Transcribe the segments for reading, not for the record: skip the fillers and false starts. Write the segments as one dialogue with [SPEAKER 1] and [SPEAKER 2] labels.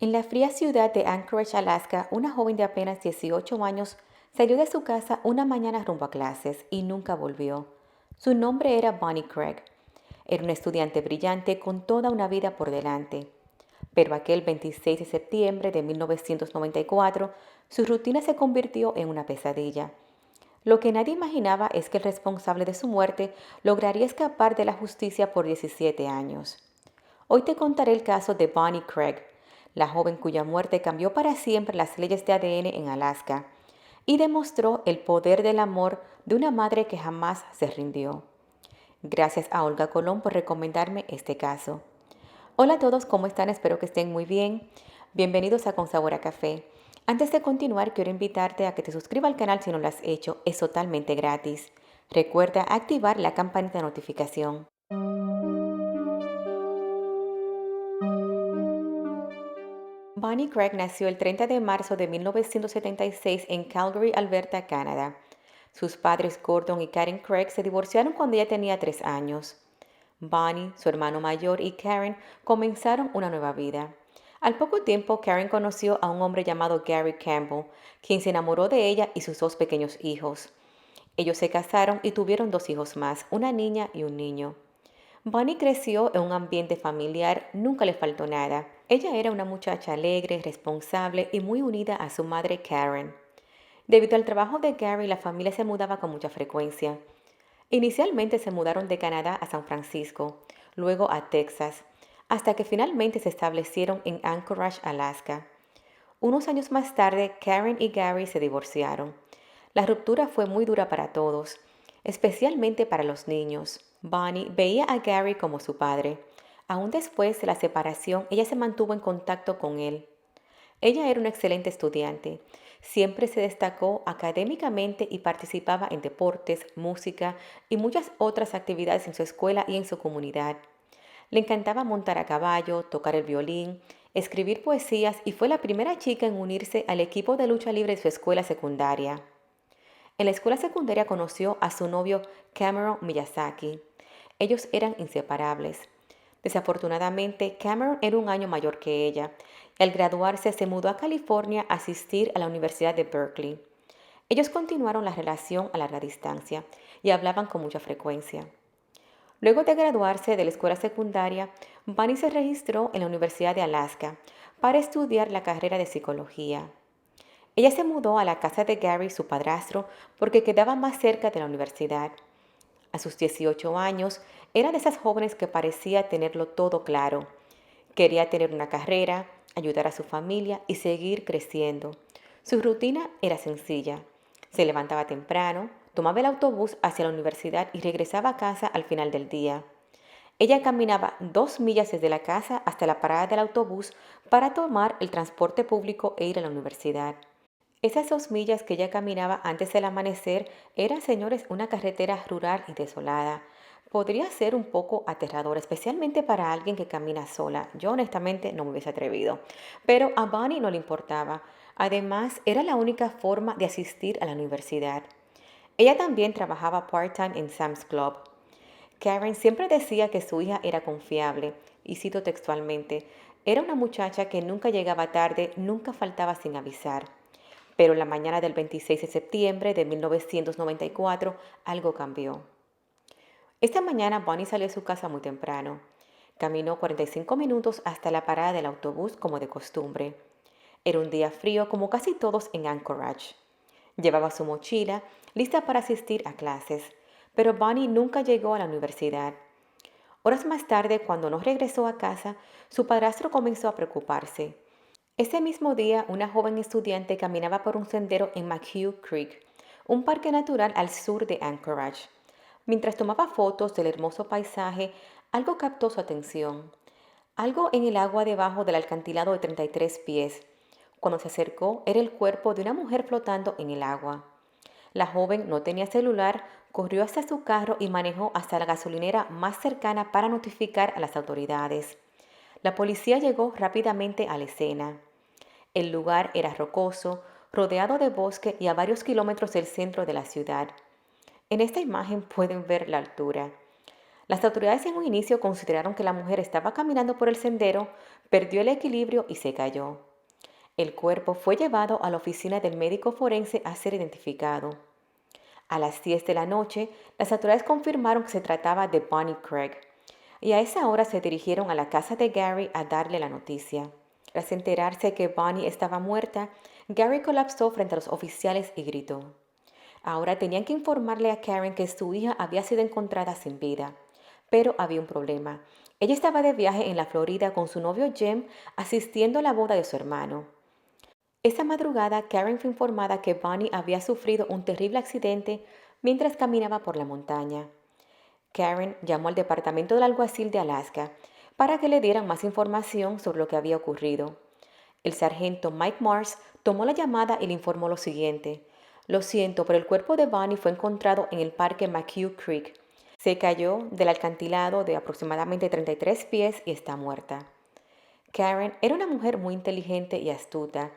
[SPEAKER 1] En la fría ciudad de Anchorage, Alaska, una joven de apenas 18 años salió de su casa una mañana rumbo a clases y nunca volvió. Su nombre era Bonnie Craig. Era una estudiante brillante con toda una vida por delante. Pero aquel 26 de septiembre de 1994, su rutina se convirtió en una pesadilla. Lo que nadie imaginaba es que el responsable de su muerte lograría escapar de la justicia por 17 años. Hoy te contaré el caso de Bonnie Craig, la joven cuya muerte cambió para siempre las leyes de ADN en Alaska y demostró el poder del amor de una madre que jamás se rindió. Gracias a Olga Colón por recomendarme este caso. Hola a todos, ¿cómo están? Espero que estén muy bien. Bienvenidos a Con Sabor a Café. Antes de continuar, quiero invitarte a que te suscribas al canal si no lo has hecho. Es totalmente gratis. Recuerda activar la campanita de notificación. Bonnie Craig nació el 30 de marzo de 1976 en Calgary, Alberta, Canadá. Sus padres Gordon y Karen Craig se divorciaron cuando ella tenía 3 años. Bonnie, su hermano mayor y Karen comenzaron una nueva vida. Al poco tiempo, Karen conoció a un hombre llamado Gary Campbell, quien se enamoró de ella y sus 2 pequeños hijos. Ellos se casaron y tuvieron 2 hijos más, una niña y un niño. Bonnie creció en un ambiente familiar, nunca le faltó nada. Ella era una muchacha alegre, responsable y muy unida a su madre Karen. Debido al trabajo de Gary, la familia se mudaba con mucha frecuencia. Inicialmente se mudaron de Canadá a San Francisco, luego a Texas, hasta que finalmente se establecieron en Anchorage, Alaska. Unos años más tarde, Karen y Gary se divorciaron. La ruptura fue muy dura para todos, especialmente para los niños. Bonnie veía a Gary como su padre. Aún después de la separación, ella se mantuvo en contacto con él. Ella era una excelente estudiante. Siempre se destacó académicamente y participaba en deportes, música y muchas otras actividades en su escuela y en su comunidad. Le encantaba montar a caballo, tocar el violín, escribir poesías y fue la primera chica en unirse al equipo de lucha libre de su escuela secundaria. En la escuela secundaria conoció a su novio Cameron Miyazaki. Ellos eran inseparables. Desafortunadamente, Cameron era un año mayor que ella y al graduarse se mudó a California a asistir a la Universidad de Berkeley. Ellos continuaron la relación a larga distancia y hablaban con mucha frecuencia. Luego de graduarse de la escuela secundaria, Bunny se registró en la Universidad de Alaska para estudiar la carrera de psicología. Ella se mudó a la casa de Gary, su padrastro, porque quedaba más cerca de la universidad. A sus 18 años, era de esas jóvenes que parecía tenerlo todo claro. Quería tener una carrera, ayudar a su familia y seguir creciendo. Su rutina era sencilla. Se levantaba temprano, tomaba el autobús hacia la universidad y regresaba a casa al final del día. Ella caminaba 2 millas desde la casa hasta la parada del autobús para tomar el transporte público e ir a la universidad. Esas 2 millas que ella caminaba antes del amanecer eran, señores, una carretera rural y desolada. Podría ser un poco aterrador, especialmente para alguien que camina sola. Yo honestamente no me hubiese atrevido. Pero a Bonnie no le importaba. Además, era la única forma de asistir a la universidad. Ella también trabajaba part-time en Sam's Club. Karen siempre decía que su hija era confiable, y cito textualmente, era una muchacha que nunca llegaba tarde, nunca faltaba sin avisar. Pero la mañana del 26 de septiembre de 1994 algo cambió. Esta mañana Bonnie salió de su casa muy temprano. Caminó 45 minutos hasta la parada del autobús como de costumbre. Era un día frío como casi todos en Anchorage. Llevaba su mochila, lista para asistir a clases, pero Bonnie nunca llegó a la universidad. Horas más tarde, cuando no regresó a casa, su padrastro comenzó a preocuparse. Ese mismo día, una joven estudiante caminaba por un sendero en McHugh Creek, un parque natural al sur de Anchorage. Mientras tomaba fotos del hermoso paisaje, algo captó su atención. Algo en el agua debajo del acantilado de 33 pies. Cuando se acercó, era el cuerpo de una mujer flotando en el agua. La joven no tenía celular, corrió hasta su carro y manejó hasta la gasolinera más cercana para notificar a las autoridades. La policía llegó rápidamente a la escena. El lugar era rocoso, rodeado de bosque y a varios kilómetros del centro de la ciudad. En esta imagen pueden ver la altura. Las autoridades en un inicio consideraron que la mujer estaba caminando por el sendero, perdió el equilibrio y se cayó. El cuerpo fue llevado a la oficina del médico forense a ser identificado. A las 10 de la noche, las autoridades confirmaron que se trataba de Bonnie Craig, y a esa hora se dirigieron a la casa de Gary a darle la noticia. Tras enterarse que Bonnie estaba muerta, Gary colapsó frente a los oficiales y gritó. Ahora tenían que informarle a Karen que su hija había sido encontrada sin vida. Pero había un problema. Ella estaba de viaje en la Florida con su novio Jim asistiendo a la boda de su hermano. Esa madrugada, Karen fue informada que Bonnie había sufrido un terrible accidente mientras caminaba por la montaña. Karen llamó al departamento del alguacil de Alaska para que le dieran más información sobre lo que había ocurrido. El sargento Mike Mars tomó la llamada y le informó lo siguiente. Lo siento, pero el cuerpo de Bonnie fue encontrado en el parque McHugh Creek. Se cayó del acantilado de aproximadamente 33 pies y está muerta. Karen era una mujer muy inteligente y astuta.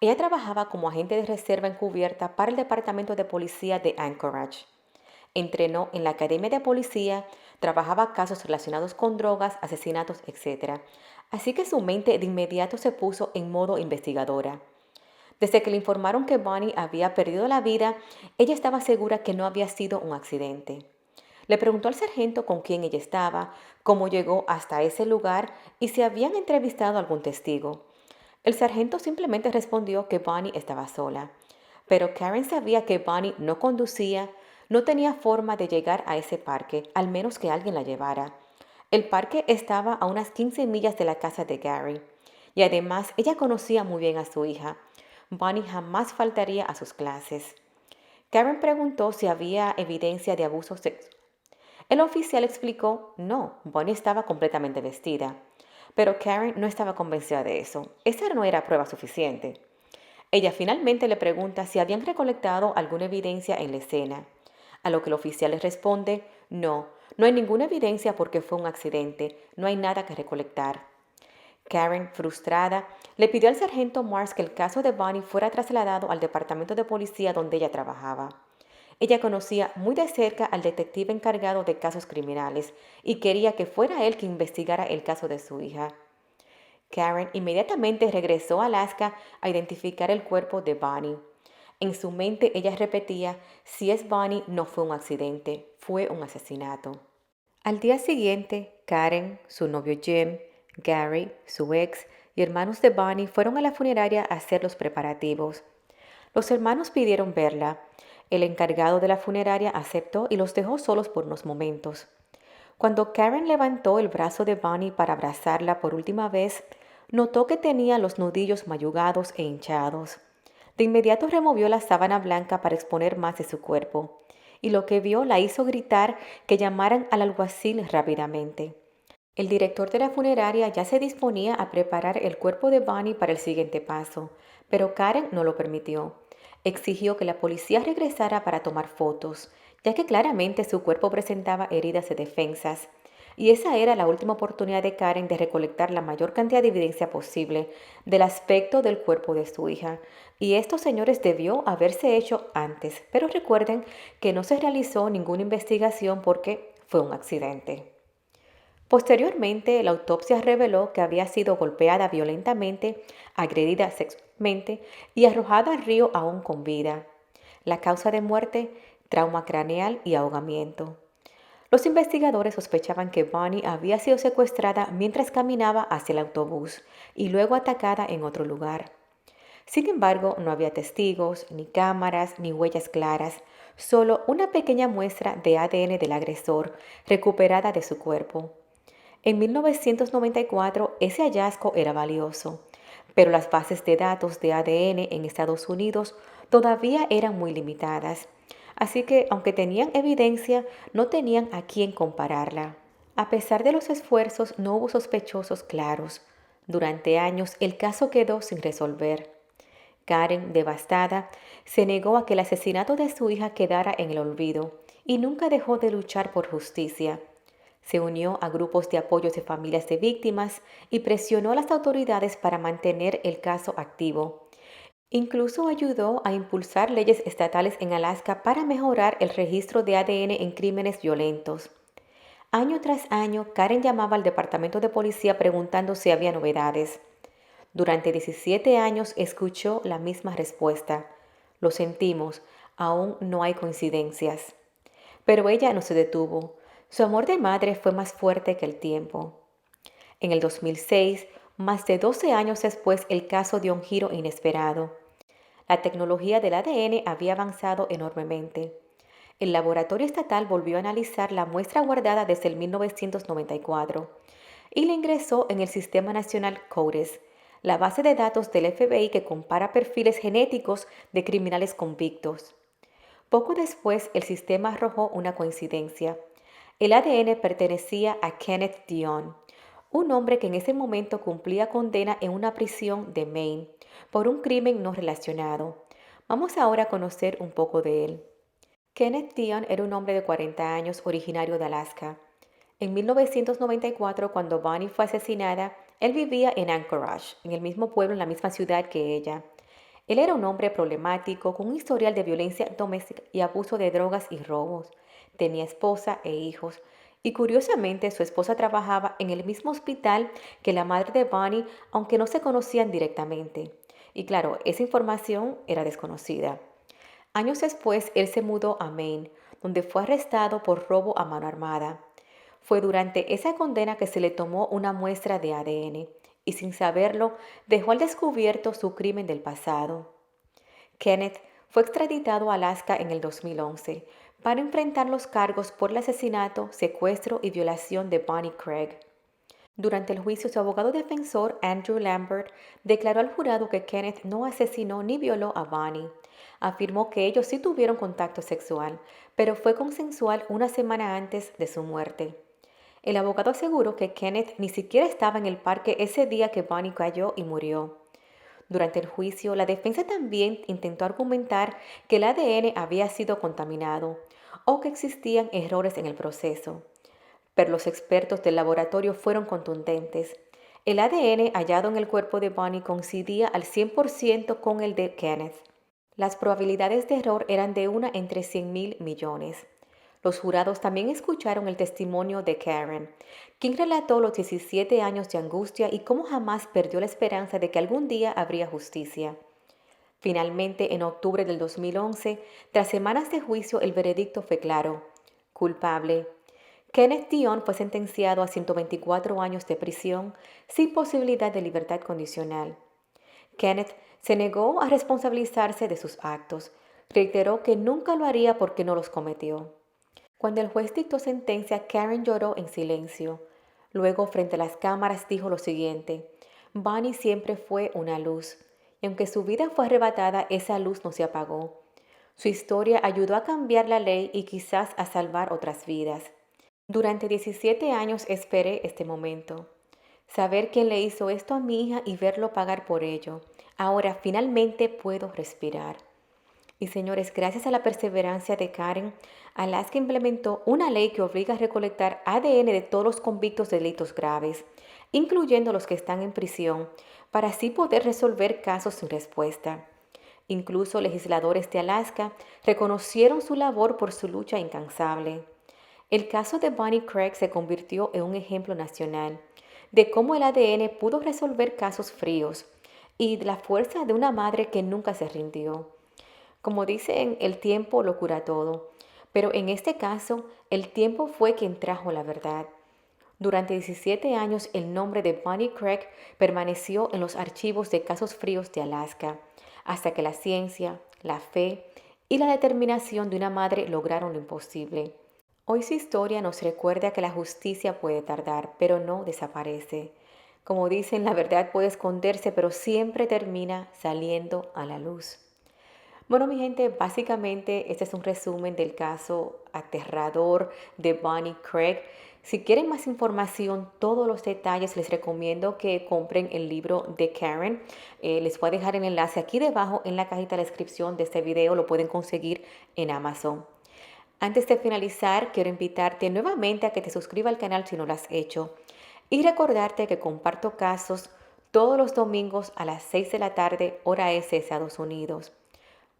[SPEAKER 1] Ella trabajaba como agente de reserva encubierta para el departamento de policía de Anchorage. Entrenó en la academia de policía, trabajaba casos relacionados con drogas, asesinatos, etc. Así que su mente de inmediato se puso en modo investigadora. Desde que le informaron que Bonnie había perdido la vida, ella estaba segura que no había sido un accidente. Le preguntó al sargento con quién ella estaba, cómo llegó hasta ese lugar y si habían entrevistado a algún testigo. El sargento simplemente respondió que Bonnie estaba sola. Pero Karen sabía que Bonnie no conducía, no tenía forma de llegar a ese parque, al menos que alguien la llevara. El parque estaba a unas 15 millas de la casa de Gary. Y además ella conocía muy bien a su hija. Bonnie jamás faltaría a sus clases. Karen preguntó si había evidencia de abuso sexual. El oficial explicó, no, Bonnie estaba completamente vestida. Pero Karen no estaba convencida de eso. Esa no era prueba suficiente. Ella finalmente le pregunta si habían recolectado alguna evidencia en la escena, a lo que el oficial le responde, no, no hay ninguna evidencia porque fue un accidente, no hay nada que recolectar. Karen, frustrada, le pidió al sargento Mars que el caso de Bonnie fuera trasladado al departamento de policía donde ella trabajaba. Ella conocía muy de cerca al detective encargado de casos criminales y quería que fuera él quien investigara el caso de su hija. Karen inmediatamente regresó a Alaska a identificar el cuerpo de Bonnie. En su mente ella repetía, si es Bonnie no fue un accidente, fue un asesinato. Al día siguiente, Karen, su novio Jim, Gary, su ex y hermanos de Bonnie fueron a la funeraria a hacer los preparativos. Los hermanos pidieron verla. El encargado de la funeraria aceptó y los dejó solos por unos momentos. Cuando Karen levantó el brazo de Bonnie para abrazarla por última vez, notó que tenía los nudillos mayugados e hinchados. De inmediato removió la sábana blanca para exponer más de su cuerpo, y lo que vio la hizo gritar que llamaran al alguacil rápidamente. El director de la funeraria ya se disponía a preparar el cuerpo de Bonnie para el siguiente paso, pero Karen no lo permitió. Exigió que la policía regresara para tomar fotos, ya que claramente su cuerpo presentaba heridas de defensas, y esa era la última oportunidad de Karen de recolectar la mayor cantidad de evidencia posible del aspecto del cuerpo de su hija. Y esto, señores, debió haberse hecho antes, pero recuerden que no se realizó ninguna investigación porque fue un accidente. Posteriormente, la autopsia reveló que había sido golpeada violentamente, agredida sexualmente y arrojada al río aún con vida. La causa de muerte, trauma craneal y ahogamiento. Los investigadores sospechaban que Bonnie había sido secuestrada mientras caminaba hacia el autobús y luego atacada en otro lugar. Sin embargo, no había testigos, ni cámaras, ni huellas claras, solo una pequeña muestra de ADN del agresor recuperada de su cuerpo. En 1994 ese hallazgo era valioso, pero las bases de datos de ADN en Estados Unidos todavía eran muy limitadas, así que aunque tenían evidencia, no tenían a quién compararla. A pesar de los esfuerzos, no hubo sospechosos claros. Durante años el caso quedó sin resolver. Karen, devastada, se negó a que el asesinato de su hija quedara en el olvido y nunca dejó de luchar por justicia. Se unió a grupos de apoyo de familias de víctimas y presionó a las autoridades para mantener el caso activo. Incluso ayudó a impulsar leyes estatales en Alaska para mejorar el registro de ADN en crímenes violentos. Año tras año, Karen llamaba al departamento de policía preguntando si había novedades. Durante 17 años escuchó la misma respuesta. Lo sentimos, aún no hay coincidencias. Pero ella no se detuvo. Su amor de madre fue más fuerte que el tiempo. En el 2006, más de 12 años después, el caso dio un giro inesperado. La tecnología del ADN había avanzado enormemente. El laboratorio estatal volvió a analizar la muestra guardada desde el 1994 y la ingresó en el Sistema Nacional CODES, la base de datos del FBI que compara perfiles genéticos de criminales convictos. Poco después, el sistema arrojó una coincidencia. El ADN pertenecía a Kenneth Dion, un hombre que en ese momento cumplía condena en una prisión de Maine por un crimen no relacionado. Vamos ahora a conocer un poco de él. Kenneth Dion era un hombre de 40 años originario de Alaska. En 1994, cuando Bonnie fue asesinada, él vivía en Anchorage, en el mismo pueblo, en la misma ciudad que ella. Él era un hombre problemático, con un historial de violencia doméstica y abuso de drogas y robos. Tenía esposa e hijos. Y curiosamente, su esposa trabajaba en el mismo hospital que la madre de Bonnie, aunque no se conocían directamente. Y claro, esa información era desconocida. Años después, él se mudó a Maine, donde fue arrestado por robo a mano armada. Fue durante esa condena que se le tomó una muestra de ADN y sin saberlo dejó al descubierto su crimen del pasado. Kenneth fue extraditado a Alaska en el 2011 para enfrentar los cargos por el asesinato, secuestro y violación de Bonnie Craig. Durante el juicio, su abogado defensor, Andrew Lambert, declaró al jurado que Kenneth no asesinó ni violó a Bonnie. Afirmó que ellos sí tuvieron contacto sexual, pero fue consensual una semana antes de su muerte. El abogado aseguró que Kenneth ni siquiera estaba en el parque ese día que Bonnie cayó y murió. Durante el juicio, la defensa también intentó argumentar que el ADN había sido contaminado o que existían errores en el proceso. Pero los expertos del laboratorio fueron contundentes. El ADN hallado en el cuerpo de Bonnie coincidía al 100% con el de Kenneth. Las probabilidades de error eran de una entre 100.000 millones. Los jurados también escucharon el testimonio de Karen, quien relató los 17 años de angustia y cómo jamás perdió la esperanza de que algún día habría justicia. Finalmente, en octubre del 2011, tras semanas de juicio, el veredicto fue claro: culpable. Kenneth Dion fue sentenciado a 124 años de prisión sin posibilidad de libertad condicional. Kenneth se negó a responsabilizarse de sus actos. Reiteró que nunca lo haría porque no los cometió. Cuando el juez dictó sentencia, Karen lloró en silencio. Luego, frente a las cámaras, dijo lo siguiente: Bonnie siempre fue una luz, y aunque su vida fue arrebatada, esa luz no se apagó. Su historia ayudó a cambiar la ley y quizás a salvar otras vidas. Durante 17 años esperé este momento. Saber quién le hizo esto a mi hija y verlo pagar por ello. Ahora finalmente puedo respirar. Y señores, gracias a la perseverancia de Karen, Alaska implementó una ley que obliga a recolectar ADN de todos los convictos de delitos graves, incluyendo los que están en prisión, para así poder resolver casos sin respuesta. Incluso legisladores de Alaska reconocieron su labor por su lucha incansable. El caso de Bonnie Craig se convirtió en un ejemplo nacional de cómo el ADN pudo resolver casos fríos y de la fuerza de una madre que nunca se rindió. Como dicen, el tiempo lo cura todo, pero en este caso, el tiempo fue quien trajo la verdad. Durante 17 años, el nombre de Bonnie Craig permaneció en los archivos de casos fríos de Alaska, hasta que la ciencia, la fe y la determinación de una madre lograron lo imposible. Hoy su historia nos recuerda que la justicia puede tardar, pero no desaparece. Como dicen, la verdad puede esconderse, pero siempre termina saliendo a la luz. Bueno, mi gente, básicamente este es un resumen del caso aterrador de Bonnie Craig. Si quieren más información, todos los detalles, les recomiendo que compren el libro de Karen. Les voy a dejar el enlace aquí debajo en la cajita de descripción de este video. Lo pueden conseguir en Amazon. Antes de finalizar, quiero invitarte nuevamente a que te suscribas al canal si no lo has hecho. Y recordarte que comparto casos todos los domingos a las 6 de la tarde, hora este, Estados Unidos.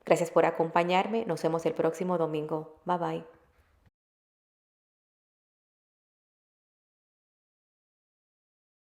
[SPEAKER 1] Gracias por acompañarme. Nos vemos el próximo domingo. Bye bye.